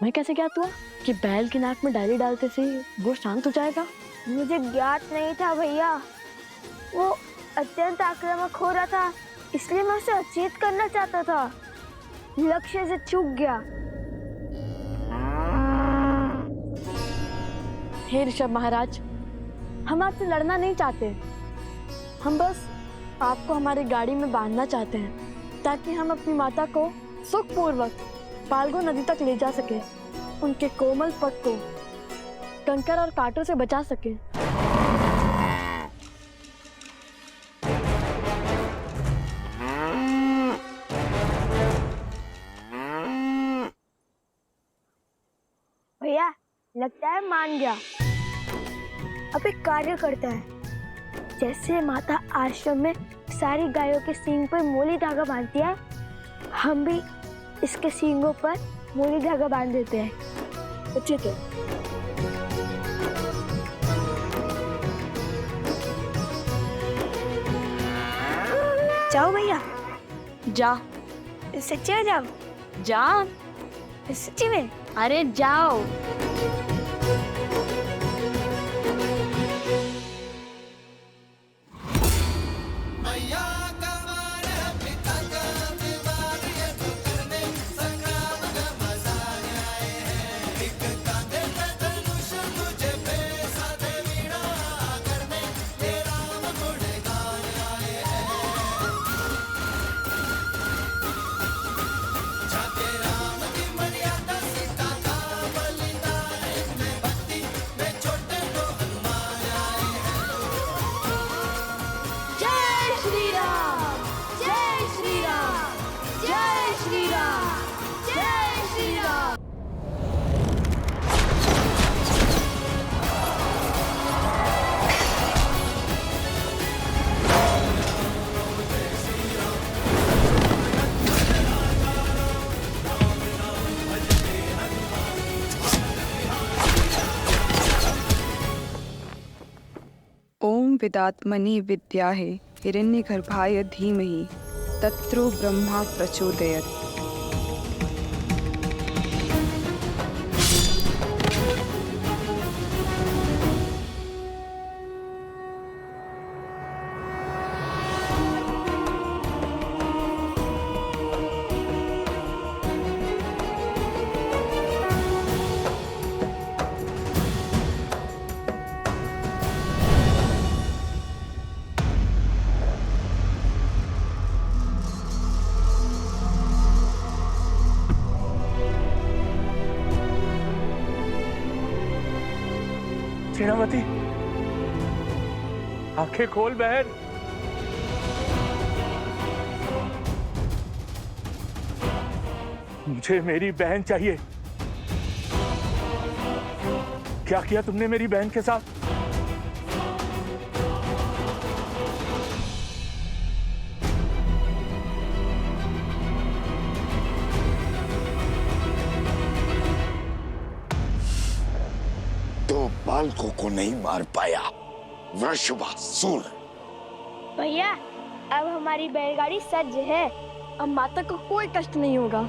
तुम्हें कैसे ज्ञात हुआ कि बैल की नाक में डाली डालते से वो शांत हो जाएगा? मुझे ज्ञात नहीं था भैया, वो अत्यंत आक्रामक हो रहा था, इसलिए मैं उसे अचेत करना चाहता था। लक्ष्य से चूक गया। हे ऋषभ महाराज, हम आपसे लड़ना नहीं चाहते। हम बस आपको हमारी गाड़ी में बांधना चाहते हैं ताकि हम अपनी माता को सुखपूर्वक फाल्गु नदी तक ले जा सके, उनके कोमल पग को कंकर और कांटों से बचा सके। भैया लगता है मान गया। अब एक कार्य करता है, जैसे माता आश्रम में सारी गायों के सींग पर मोली धागा बांधती है, हम भी इसके सींगों पर मोली धागा बांध देते हैं। ठीक है। जाओ भैया। जा। सच्ची में जाओ? जा। सच्ची में? अरे जाओ। ओम विदात्मनि विद्याहे हिरण्यगर्भाय धीमहि तत्रो ब्रह्मा प्रचोदयात्। सेनापति, आंखें खोल बहन। मुझे मेरी बहन चाहिए। क्या किया तुमने मेरी बहन के साथ? बालकों को नहीं मार पाया वृषभासुर। भैया अब हमारी बैलगाड़ी सज्ज है, अब माता को कोई कष्ट नहीं होगा।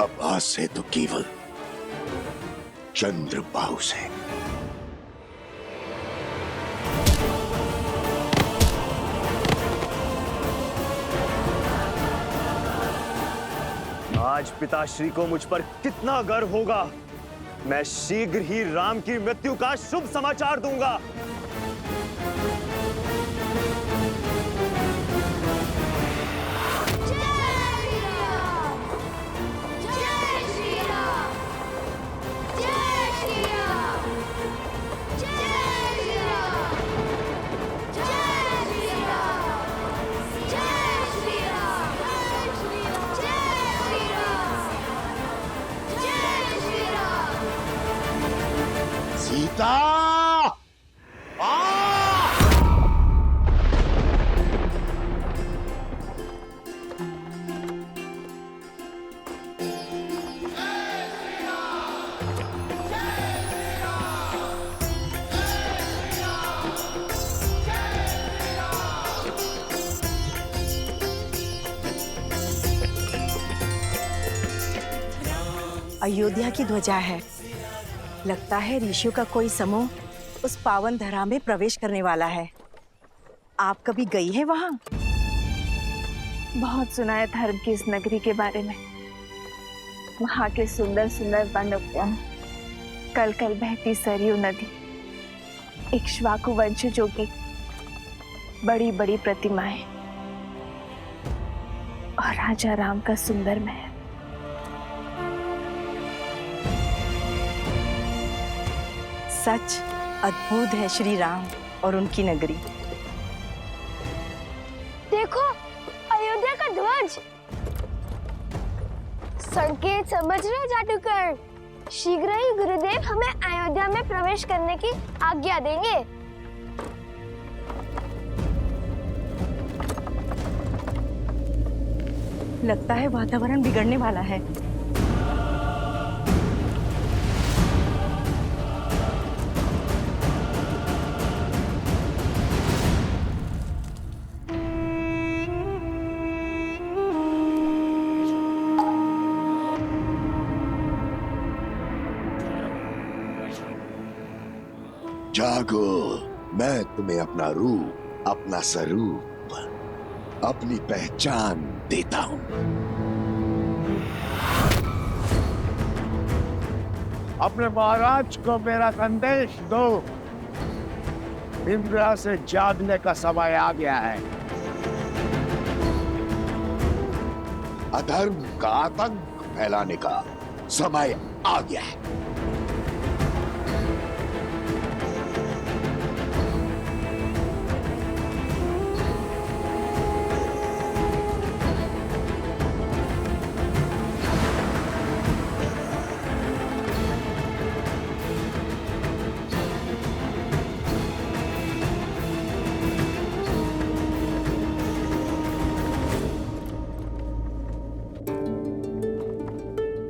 अब आज से तो केवल चंद्रबाहु से। आज पिताश्री को मुझ पर कितना गर्व होगा। मैं शीघ्र ही राम की मृत्यु का शुभ समाचार दूंगा। सीता! अयोध्या की ध्वजा है। लगता है ऋषियों का कोई समूह उस पावन धरा में प्रवेश करने वाला है। आप कभी गई है वहां? बहुत सुना है धर्म की इस नगरी के बारे में। वहां के सुंदर सुंदर वन उद्यान, कल कल बहती सरयू नदी, इक्ष्वाकु वंशजों की बड़ी बड़ी प्रतिमाएं और राजा राम का सुंदर महल। सच अद्भुत है श्री राम और उनकी नगरी। देखो, अयोध्या का ध्वज। संकेत समझ रहे जादूगर? शीघ्र ही गुरुदेव हमें अयोध्या में प्रवेश करने की आज्ञा देंगे। लगता है वातावरण बिगड़ने वाला है। जागो, मैं तुम्हें अपना रूप, अपना स्वरूप, अपनी पहचान देता हूं। अपने महाराज को मेरा संदेश दो। इंद्र से जागने का समय आ गया है। अधर्म का आतंक फैलाने का समय आ गया है।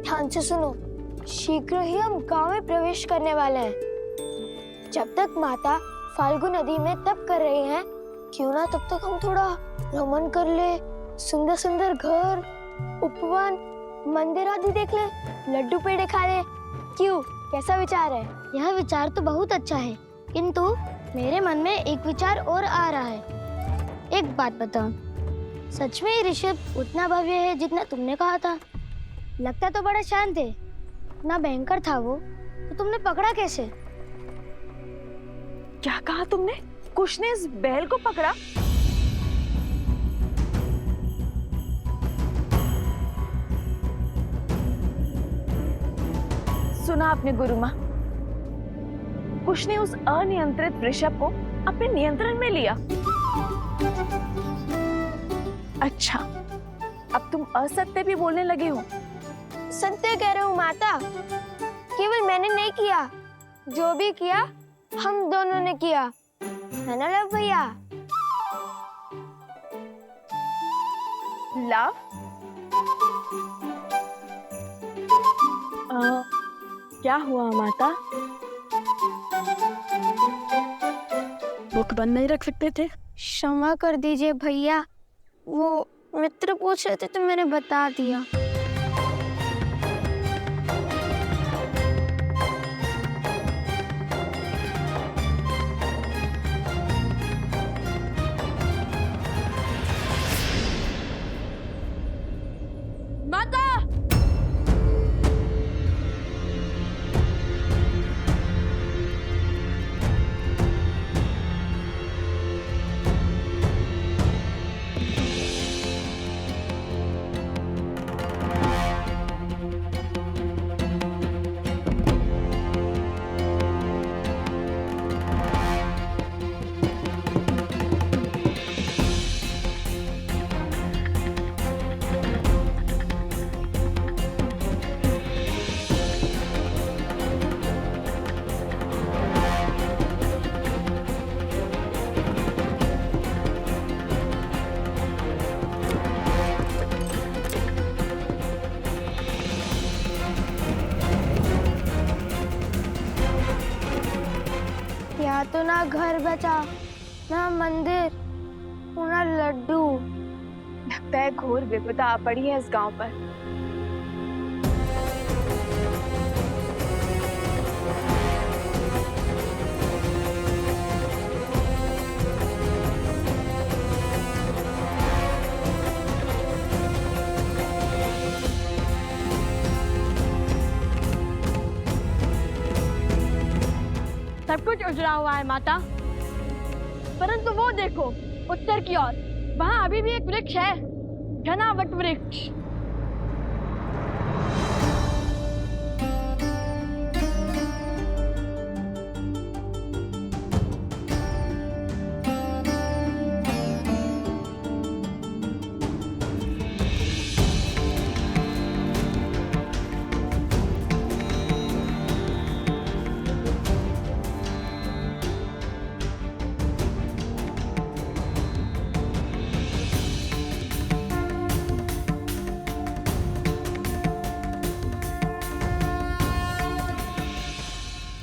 ध्यान से सुनो, शीघ्र ही हम गांव में प्रवेश करने वाले हैं। जब तक माता फाल्गु नदी में तप कर रही हैं, क्यों ना तब तक हम थोड़ा भ्रमण कर ले, सुंदर सुंदर घर, उपवन, मंदिर आदि देख ले, लड्डू पेड़े खा ले। क्यों, कैसा विचार है? यह विचार तो बहुत अच्छा है, किंतु मेरे मन में एक विचार और आ रहा है। एक बात बताओ, सच में ये ऋषभ उतना भव्य है जितना तुमने कहा था? लगता तो बड़ा शांत है, इतना भयंकर था वो, तो तुमने पकड़ा कैसे? क्या कहा तुमने? कुश ने इस बैल को पकड़ा? सुना आपने गुरु माँ, कुश ने उस अनियंत्रित वृषभ को अपने नियंत्रण में लिया। अच्छा, अब तुम असत्य भी बोलने लगे हो। सत्य कह रहे हूँ माता, केवल मैंने नहीं किया, जो भी किया हम दोनों ने किया, है ना लव भैया? लव? क्या हुआ माता? मुख बंद नहीं रख सकते थे? क्षमा कर दीजिए भैया, वो मित्र पूछ रहे थे तो मैंने बता दिया। माता! यहाँ तो ना घर बचा, ना मंदिर, ना लड्डू। लगता है घोर विपदा आ पड़ी है इस गांव पर। उजड़ा हुआ है माता, परंतु वो देखो उत्तर की ओर, वहाँ अभी भी एक वृक्ष है, घना वट वृक्ष।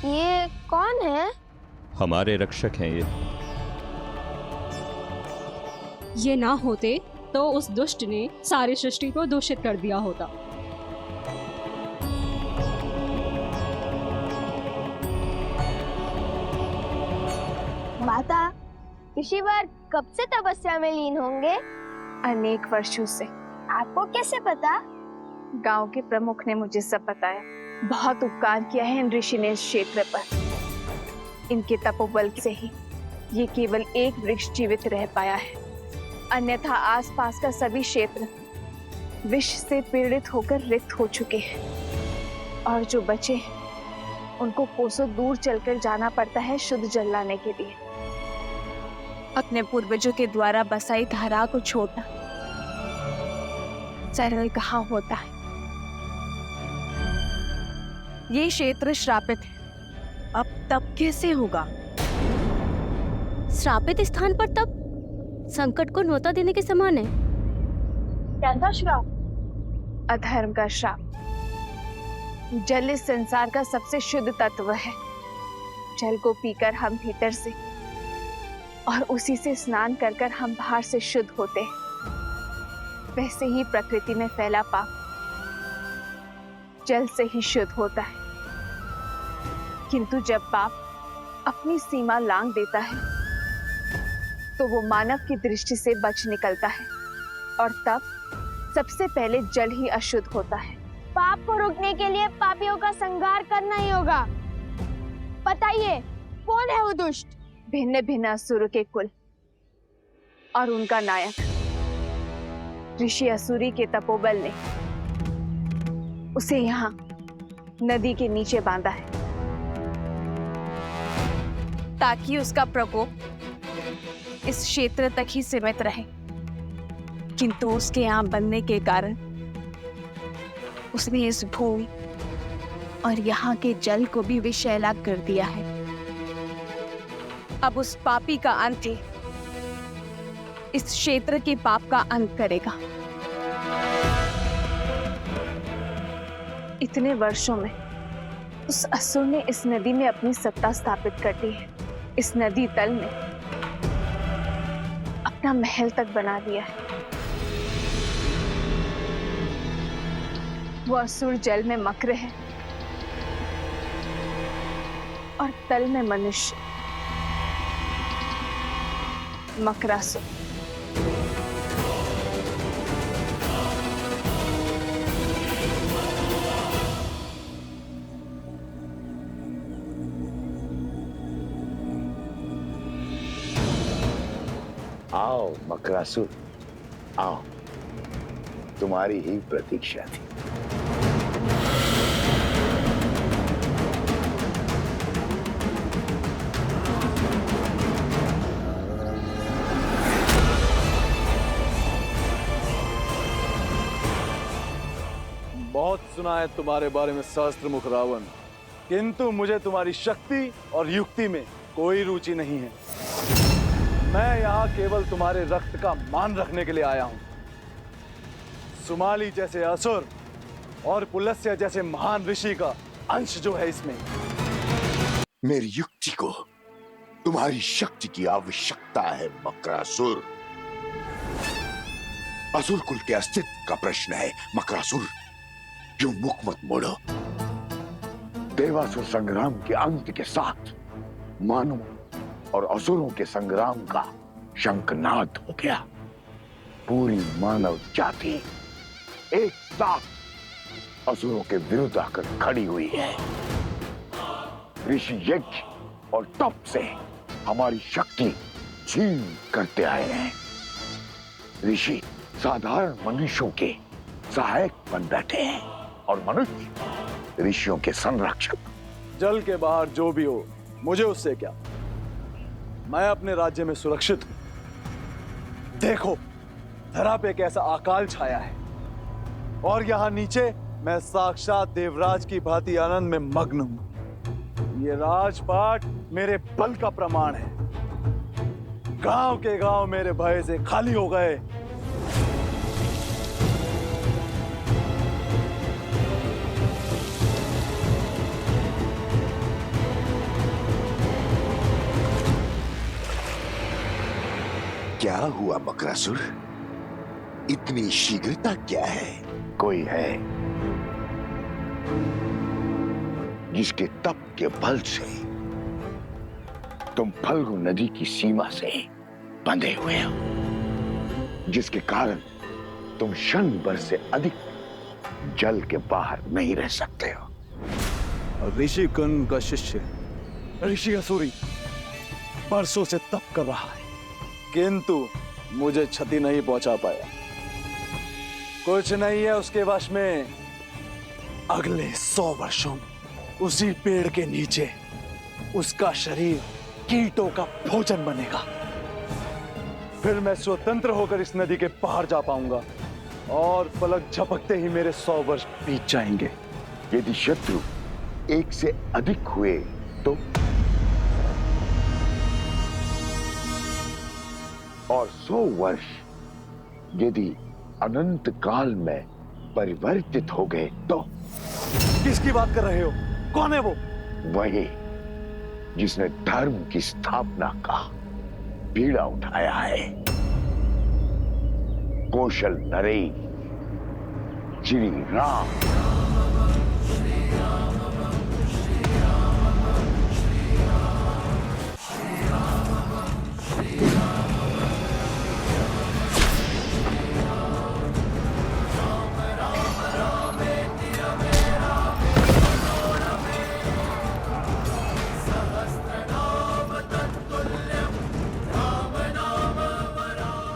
ये कौन है? हमारे रक्षक हैं ये ना होते तो उस दुष्ट ने सारी सृष्टि को दूषित कर दिया होता। माता, ऋषिवर कब से तपस्या में लीन होंगे? अनेक वर्षों से। आपको कैसे पता? गांव के प्रमुख ने मुझे सब बताया। बहुत उपकार किया है इन ऋषि ने इस क्षेत्र पर। इनके तपोबल से ही ये केवल एक वृक्ष जीवित रह पाया है, अन्यथा आसपास का सभी क्षेत्र विष से पीड़ित होकर रिक्त हो चुके हैं, और जो बचे हैं उनको कोसों दूर चलकर जाना पड़ता है शुद्ध जल लाने के लिए। अपने पूर्वजों के द्वारा बसाई धारा को छोड़ना सरल कहाँ होता है। ये क्षेत्र श्रापित है। अब तब कैसे होगा? श्रापित स्थान पर तब संकट को न्योता देने के समान है। क्या था श्राप? अधर्म का श्राप। जल इस संसार का सबसे शुद्ध तत्व है। जल को पीकर हम भीतर से और उसी से स्नान कर कर हम बाहर से शुद्ध होते हैं। वैसे ही प्रकृति में फैला पाप जल से ही शुद्ध होता है, किंतु जब पाप अपनी सीमा लांघ देता है तो वो मानव की दृष्टि से बच निकलता है, और तब सबसे पहले जल ही अशुद्ध होता है। पाप को रोकने के लिए पापियों का संहार करना ही होगा। बताइए, कौन है वो दुष्ट? भिन्न भिन्न असुर के कुल और उनका नायक ऋषि असुरी के तपोबल ने उसे यहाँ नदी के नीचे बांधा है, ताकि उसका प्रकोप इस क्षेत्र तक ही सीमित रहे। किंतु उसके यहाँ बनने के कारण उसने इस भूमि और यहाँ के जल को भी विषैला कर दिया है। अब उस पापी का अंत ही इस क्षेत्र के पाप का अंत करेगा। इतने वर्षों में उस असुर ने इस नदी में अपनी सत्ता स्थापित कर दी है। इस नदी तल में अपना महल तक बना दिया है। वो असुर जल में मक्र है और तल में मनुष्य मकरासुर। आओ मकरासुर, आओ, तुम्हारी ही प्रतीक्षा थी। बहुत सुना है तुम्हारे बारे में सहस्त्रमुख रावण, किंतु मुझे तुम्हारी शक्ति और युक्ति में कोई रुचि नहीं है। मैं यहाँ केवल तुम्हारे रक्त का मान रखने के लिए आया हूँ। सुमाली जैसे असुर और पुलस्त्य जैसे महान ऋषि का अंश जो है इसमें। मेरी युक्ति को तुम्हारी शक्ति की आवश्यकता है मकरासुर। असुर कुल के अस्तित्व का प्रश्न है मकरासुर। क्यों मुख मत मोड़ो। देवासुर संग्राम के अंत के साथ मानव और असुरों के संग्राम का शंखनाद हो गया। पूरी मानव जाति एक साथ असुरों के विरुद्ध आकर खड़ी हुई है। ऋषि यज्ञ और तब से हमारी शक्ति छीन करते आए हैं। ऋषि साधारण मनुष्यों के सहायक बन बैठे हैं और मनुष्य ऋषियों के संरक्षक। जल के बाहर जो भी हो, मुझे उससे क्या। मैं अपने राज्य में सुरक्षित हूं। देखो, धरा पे एक ऐसा अकाल छाया है और यहाँ नीचे मैं साक्षात देवराज की भांति आनंद में मग्न हूं। ये राजपाट मेरे बल का प्रमाण है। गांव के गांव मेरे भय से खाली हो गए। क्या हुआ मकरासुर? इतनी शीघ्रता क्या है? कोई है जिसके तप के बल से तुम फल्गु नदी की सीमा से बंधे हुए हो, जिसके कारण तुम क्षण भर से अधिक जल के बाहर नहीं रह सकते हो। ऋषि कर्ण का शिष्य ऋषि असुरी परसों से तप कर रहा है, किंतु मुझे क्षति नहीं पहुंचा पाया। कुछ नहीं है उसके वश में। अगले 100 वर्षों में उसी पेड़ के नीचे उसका शरीर कीटों का भोजन बनेगा। फिर मैं स्वतंत्र होकर इस नदी के पार जा पाऊंगा और पलक झपकते ही मेरे 100 वर्ष बीत जाएंगे। यदि शत्रु एक से अधिक हुए तो, और 100 वर्ष यदि अनंत काल में परिवर्तित हो गए तो। किसकी बात कर रहे हो? कौन है वो? वही जिसने धर्म की स्थापना का बीड़ा उठाया है। कौशल नरेश श्री राम।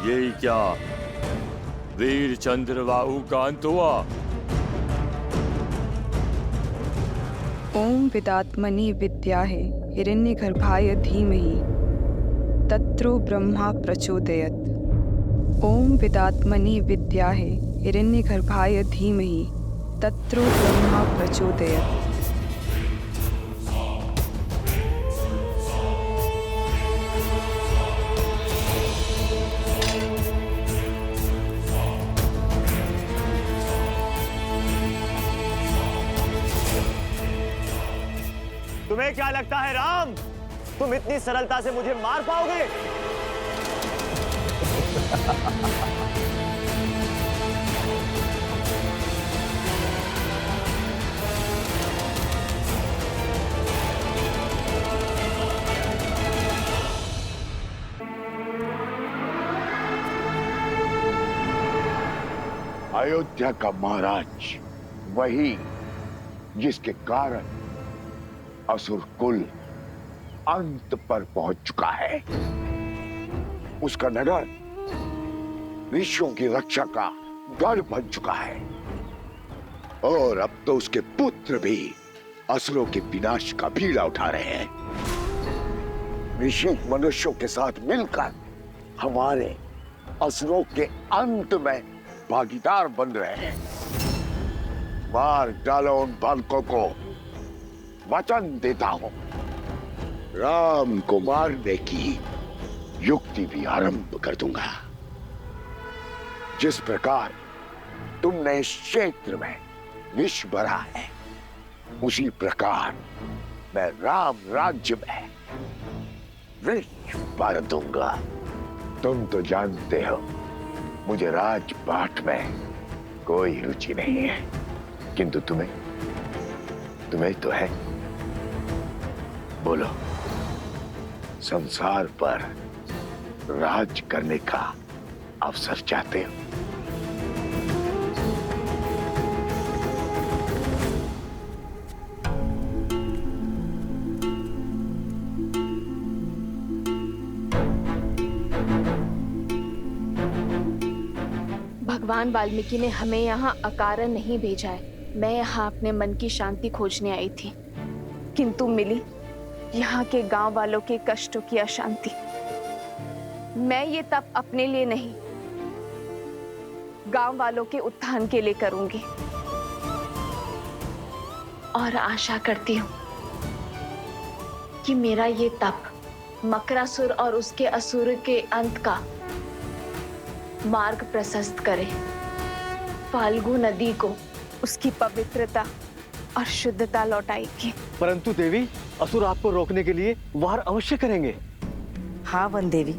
यही क्या वीर चंद्रबाहु का अंत हुआ? ओम विदात्मनि विद्याहे हिरण्यगर्भाय धीमहि तत्रो ब्रह्मा प्रचोदयत्। ओम विदात्मनि विद्याहे हिरण्यगर्भाय धीमहि तत्रो ब्रह्मा प्रचोदयत्। तुम्हें क्या लगता है राम, तुम इतनी सरलता से मुझे मार पाओगे? अयोध्या का महाराज वही जिसके कारण असुर कुल अंत पर पहुंच चुका है। उसका नगर ऋषियों की रक्षा का गढ़ बन चुका है और अब तो उसके पुत्र भी असुरों के विनाश का बीड़ा उठा रहे हैं। ऋषि मनुष्यों के साथ मिलकर हमारे असुरों के अंत में भागीदार बन रहे हैं। मार डालो उन बालकों को। वचन देता हूं, राम को मारने की युक्ति भी आरंभ कर दूंगा। जिस प्रकार तुमने इस क्षेत्र में विष भरा है, उसी प्रकार मैं राम राज्य में विष भर दूंगा। तुम तो जानते हो मुझे राजपाट में कोई रुचि नहीं है, किंतु तुम्हें तो है। बोलो, संसार पर राज करने का अवसर चाहते हो? भगवान वाल्मीकि ने हमें यहाँ अकारण नहीं भेजा है। मैं यहाँ अपने मन की शांति खोजने आई थी, किंतु मिली यहाँ के गांव वालों के कष्टों की अशांति। मैं ये तप अपने लिए नहीं, गांव वालों के उत्थान के लिए करूंगी और आशा करती हूँ कि मेरा ये तप मकरासुर और उसके असुर के अंत का मार्ग प्रशस्त करे, फाल्गु नदी को उसकी पवित्रता और शुद्धता लौटाएगी। परंतु देवी, असुर आपको रोकने के लिए वार अवश्य करेंगे। हाँ वन देवी,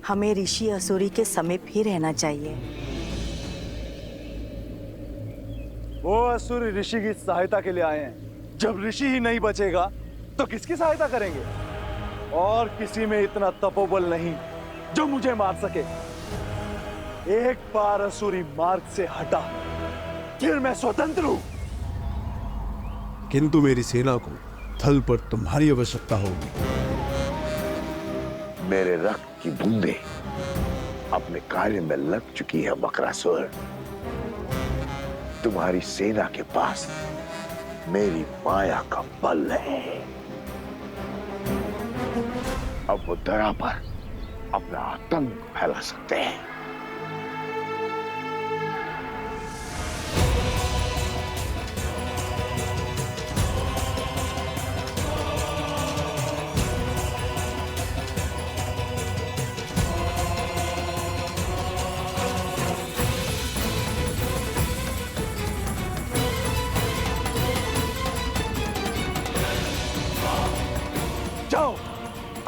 हमें ऋषि असुरी के समीप ही रहना चाहिए। वो असुर ऋषि की सहायता के लिए आए हैं। जब ऋषि ही नहीं बचेगा तो किसकी सहायता करेंगे? और किसी में इतना तपोबल नहीं जो मुझे मार सके। एक बार असुरी मार्ग से हटा, फिर मैं स्वतंत्र हूं। किंतु मेरी सेना को थल पर तुम्हारी आवश्यकता होगी। मेरे रक्त की बूंदें अपने कार्य में लग चुकी है मकरासुर। तुम्हारी सेना के पास मेरी माया का बल है। अब वो धरा पर अपना आतंक फैला सकते हैं। जाओ,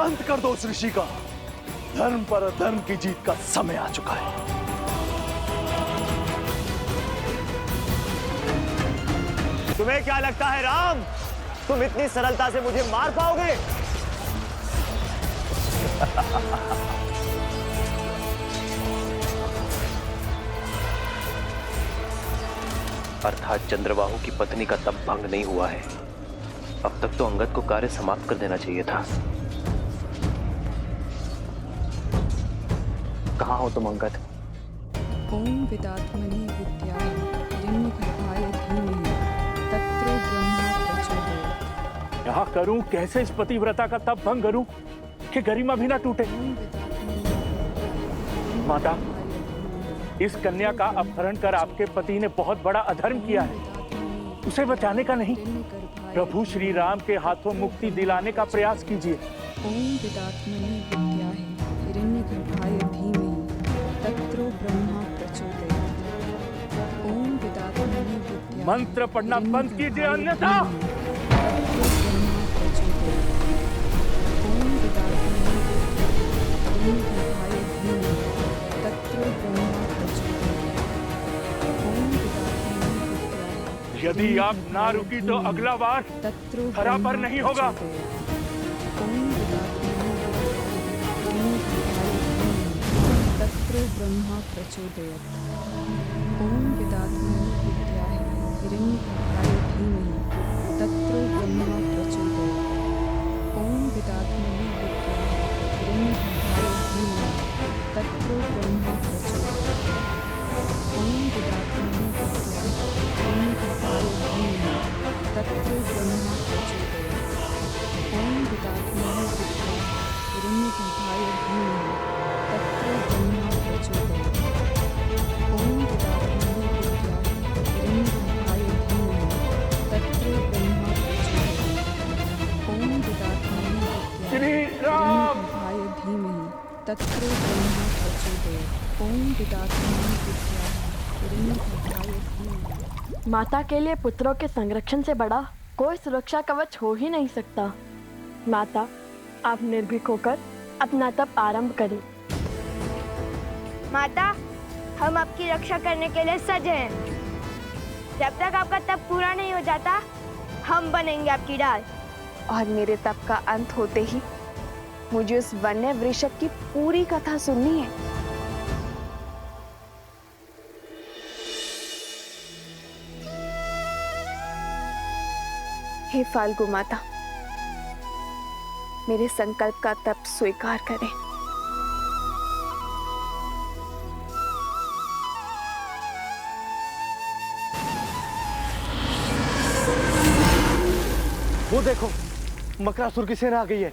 अंत कर दो उस ऋषि का। धर्म पर अधर्म की जीत का समय आ चुका है। तुम्हें क्या लगता है राम, तुम इतनी सरलता से मुझे मार पाओगे? अर्थात चंद्रबाहु की पत्नी का तप भंग नहीं हुआ है। अब तक तो अंगद को कार्य समाप्त कर देना चाहिए था। कहाँ हो तुम अंगद? ओम विदात्मने विद्याय हिरण्यगर्भाय धीमहि तत्रो ब्रह्मा प्रचोदयात्। क्या करूं? कैसे इस पतिव्रता का तप भंग करूं कि गरिमा भी ना टूटे? माता, इस कन्या का अपहरण कर आपके पति ने बहुत बड़ा अधर्म किया है। उसे बचाने का नहीं, प्रभु श्री राम के हाथों मुक्ति दिलाने का प्रयास कीजिए। ओम विदात्मने विद्याय हिरण्यगर्भाय धीमहि तत्रो ब्रह्मा प्रचोदयात्। ओम विदात्मने विद्याय मंत्र पढ़ना बंद कीजिए, अन्यथा यदि आप ना रुकी तो अगला बार खरा पर नहीं होगा। तत्रो ब्रह्मा प्रचोदयात्। ओम विदात्मने विद्याय हिरण्यगर्भाय धीमहि तत्रो ब्रह्मा प्रचोदयात्। ओम विदात्मने विद्याय हिरण्यगर्भाय धीमहि तत्रो ब्रह्मा प्रचोदयात्। ओम विदात्मने विद्याय हिरण्यगर्भाय धीमहि तत्रो ब्रह्मा प्रचोदयात्। ओम विदात्मने विद्याय हिरण्यगर्भाय धीमहि तत्रो ब्रह्मा प्रचोदयात्। ओम विदात्मने विद्याय हिरण्यगर्भाय धीमहि तत्रो ब्रह्मा प्रचोदयात्। ओम विदात्मने विद्याय हिरण्यगर्भाय धीमहि तत्रो ब्रह्मा प्रचोदयात्। ओम विदात्मने विद्याय हिरण्यगर्भाय धीमहि। माता के लिए पुत्रों के संरक्षण से बड़ा कोई सुरक्षा कवच हो ही नहीं सकता। माता, आप निर्भीक होकर अपना तप आरंभ करें। माता, हम आपकी रक्षा करने के लिए सज हैं। जब तक आपका तप पूरा नहीं हो जाता, हम बनेंगे आपकी ढाल। और मेरे तप का अंत होते ही मुझे उस वन्य वृषभ की पूरी कथा सुननी है। हे फाल्गु माता, मेरे संकल्प का तप स्वीकार करें। वो देखो, मकरासुर की सेना आ गई है।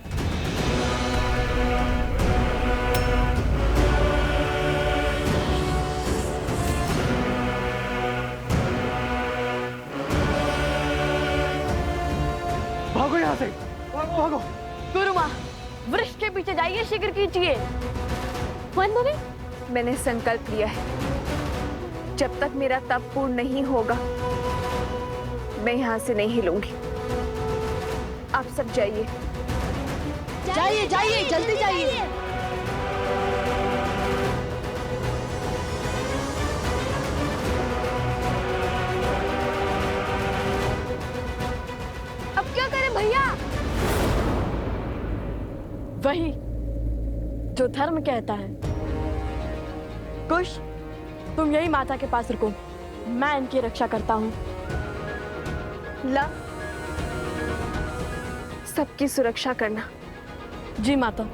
भागो यहाँ से, भागो भागो। गुरु माँ, वृक्ष के पीछे जाइए, शीघ्र कीजिए। मंदिरी, मैंने संकल्प लिया है, जब तक मेरा तप पूर्ण नहीं होगा मैं यहाँ से नहीं हिलूंगी। आप सब जाइए। जाइए जाइए, जल्दी जाइए। अब क्या करें भैया? वही जो धर्म कहता है। कुश, तुम यही माता के पास रुको, मैं इनकी रक्षा करता हूँ। ला, सबकी सुरक्षा करना। जी माता।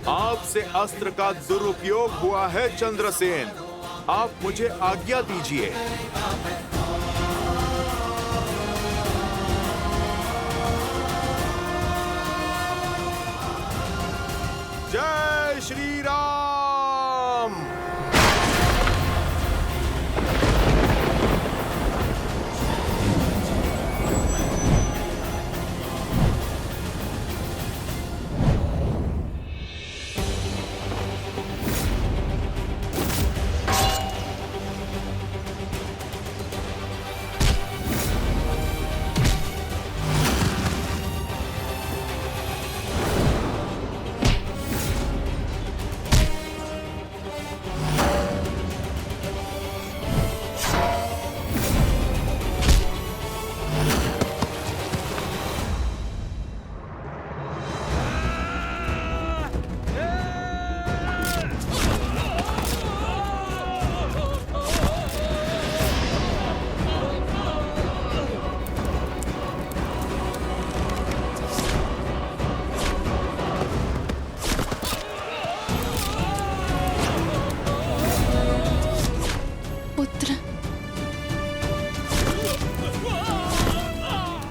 आपसे अस्त्र का दुरुपयोग हुआ है चंद्रसेन, आप मुझे आज्ञा दीजिए। जय श्री राम।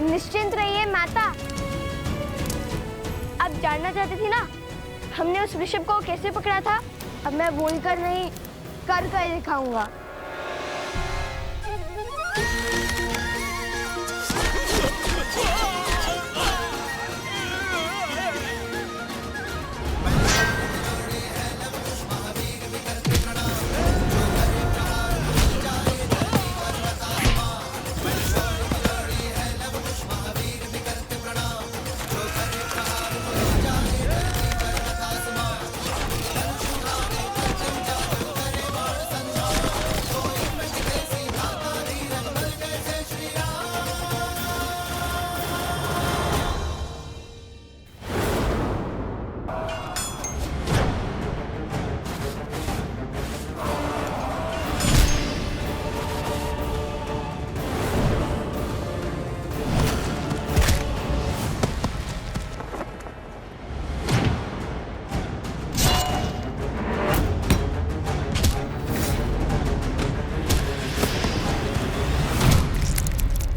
निश्चिंत रहिए माता। आप जानना चाहती थी ना हमने उस ऋषभ को कैसे पकड़ा था? अब मैं बोलकर नहीं, कर कर दिखाऊंगा।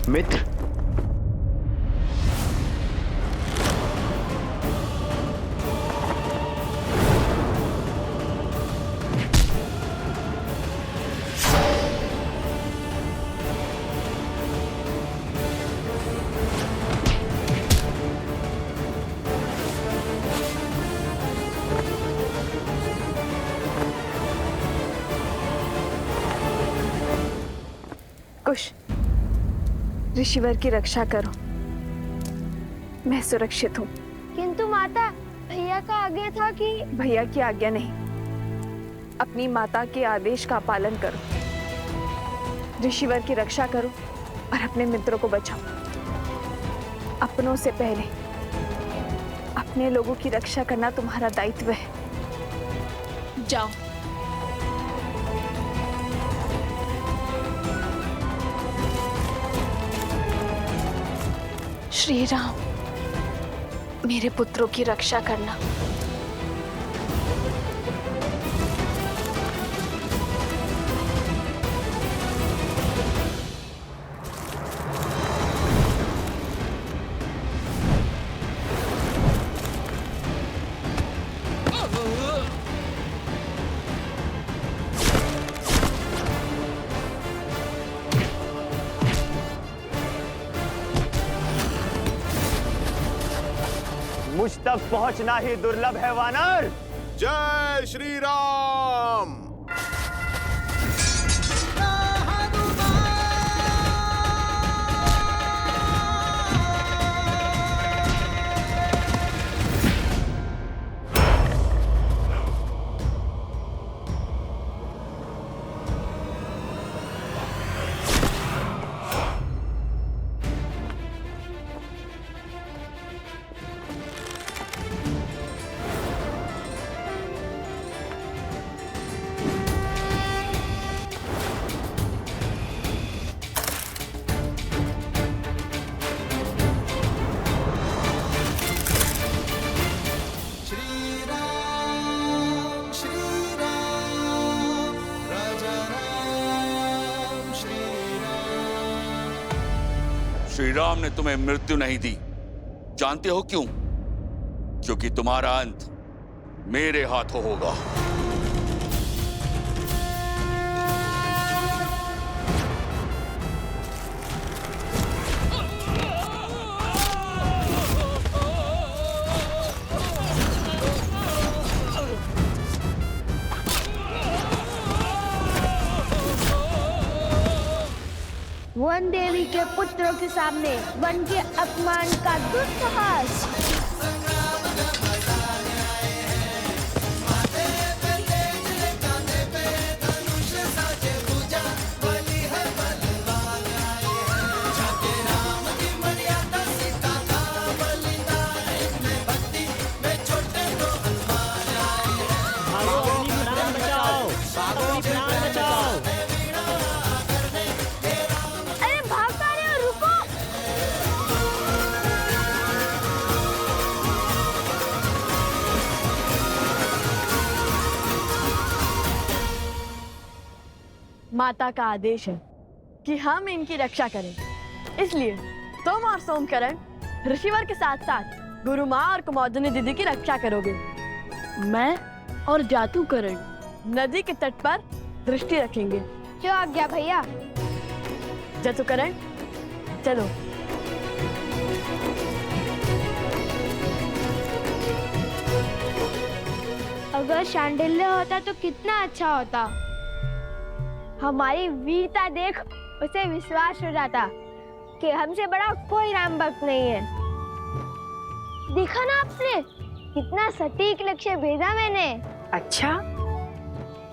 मित्र, कुश, ऋषिवर की रक्षा करो, मैं सुरक्षित हूँ। किंतु माता, भैया का आज्ञा था कि... भैया की आज्ञा नहीं, अपनी माता के आदेश का पालन करो, ऋषिवर की रक्षा करो और अपने मित्रों को बचाओ। अपनों से पहले अपने लोगों की रक्षा करना तुम्हारा दायित्व है। जाओ। श्री राम, मेरे पुत्रों की रक्षा करना। मुझ तक पहुंचना ही दुर्लभ है वानर। जय श्री राम। श्री राम ने तुम्हें मृत्यु नहीं दी, जानते हो क्यों? क्योंकि तुम्हारा अंत मेरे हाथों होगा। वन देवी के पुत्रों के सामने वन के अपमान का दुस्साहस। माता का आदेश है कि हम इनकी रक्षा करें, इसलिए तुम और सोमकरण ऋषिवर के साथ साथ गुरु माँ और कुमोदनी दीदी की रक्षा करोगे। मैं और जातुकरण नदी के तट पर दृष्टि रखेंगे। जो आज्ञा भैया। जातुकरण चलो। अगर शांडिल्य होता तो कितना अच्छा होता। हमारी वीरता देख उसे विश्वास हो जाता कि हमसे बड़ा कोई राम भक्त नहीं है। देखा ना आपने, कितना सटीक लक्ष्य भेजा मैंने। अच्छा,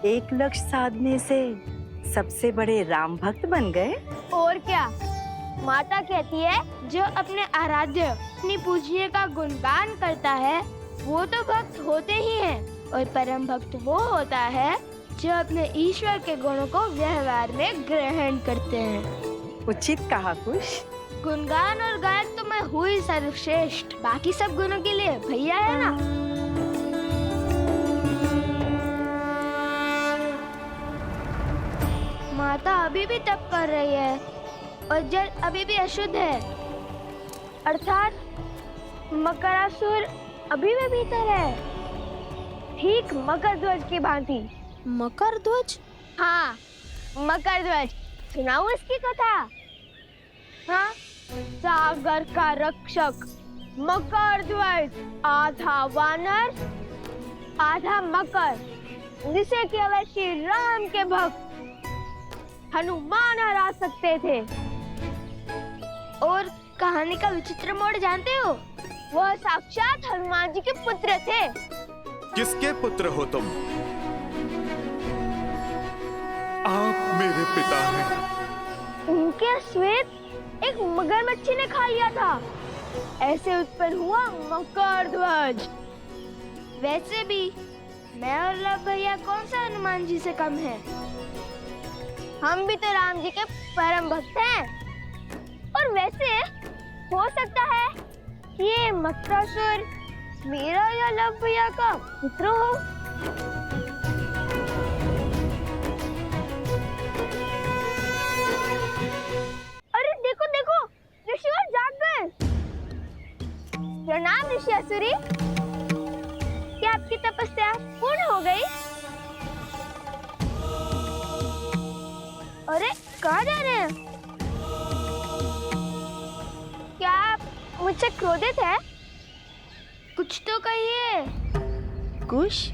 एक लक्ष्य साधने से सबसे बड़े राम भक्त बन गए। और क्या, माता कहती है जो अपने आराध्य अपनी पूज्य का गुणगान करता है वो तो भक्त होते ही हैं, और परम भक्त वो होता है जो अपने ईश्वर के गुणों को व्यवहार में ग्रहण करते हैं। उचित कहा कुश। गुणगान और गायक तो मैं हुई सर्वश्रेष्ठ, बाकी सब गुणों के लिए भैया है ना। माता अभी भी तप कर रही है और जल अभी भी अशुद्ध है, अर्थात मकरासुर अभी भी भीतर है, ठीक मकर ध्वज की भांति। मकर ध्वज? हाँ, मकर ध्वज। सुनाऊं इसकी कथा? हाँ, सागर का रक्षक मकर ध्वज, आधा वानर आधा मकर, जिसे केवल श्री राम के भक्त हनुमान हरा सकते थे। और कहानी का विचित्र मोड़ जानते हो? वह साक्षात हनुमान जी के पुत्र थे। किसके पुत्र हो तुम? आप मेरे पिता हैं। उनके श्वेत एक मगरमच्छी ने खा लिया था। ऐसे उत्पन्न हुआ मकर ध्वज। वैसे भी मैं और लव भैया कौन सा हनुमान जी से कम है? हम भी तो राम जी के परम भक्त हैं। और वैसे हो सकता है कि ये मकरासुर मेरा या लव भैया का पुत्र हो। अरे देखो देखो, ऋषिवर जाग गए। प्रणाम ऋषि असुरी, क्या आपकी तपस्या पूर्ण हो गई? अरे कहाँ जा रहे हैं? क्या आप मुझसे क्रोधित है? कुछ तो कहिए। कुश,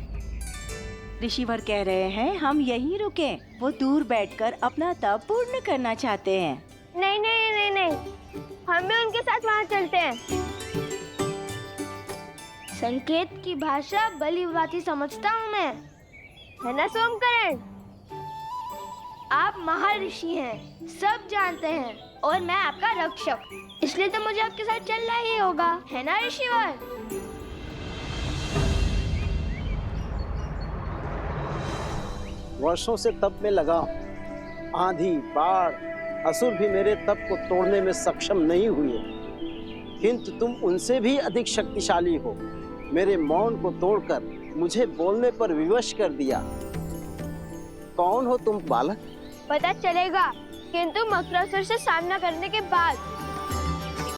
ऋषिवर कह रहे हैं हम यहीं रुकें। वो दूर बैठकर अपना तप पूर्ण करना चाहते हैं। नहीं नहीं नहीं नहीं, हम भी उनके साथ वहाँ चलते हैं। संकेत की भाषा भली भांति समझता हूँ मैं, है ना सोमकरण? आप महर्षि हैं, सब जानते हैं, और मैं आपका रक्षक, इसलिए तो मुझे आपके साथ चलना ही होगा, है ना ऋषिवर? वर्षों से तप में लगा हूं। आंधी, बाढ़, असुर भी मेरे तप को तोड़ने में सक्षम नहीं हुए, किंतु तुम उनसे भी अधिक शक्तिशाली हो। मेरे मौन को तोड़कर मुझे बोलने पर विवश कर दिया। कौन हो तुम बालक? पता चलेगा, किंतु मकरासुर से सामना करने के बाद।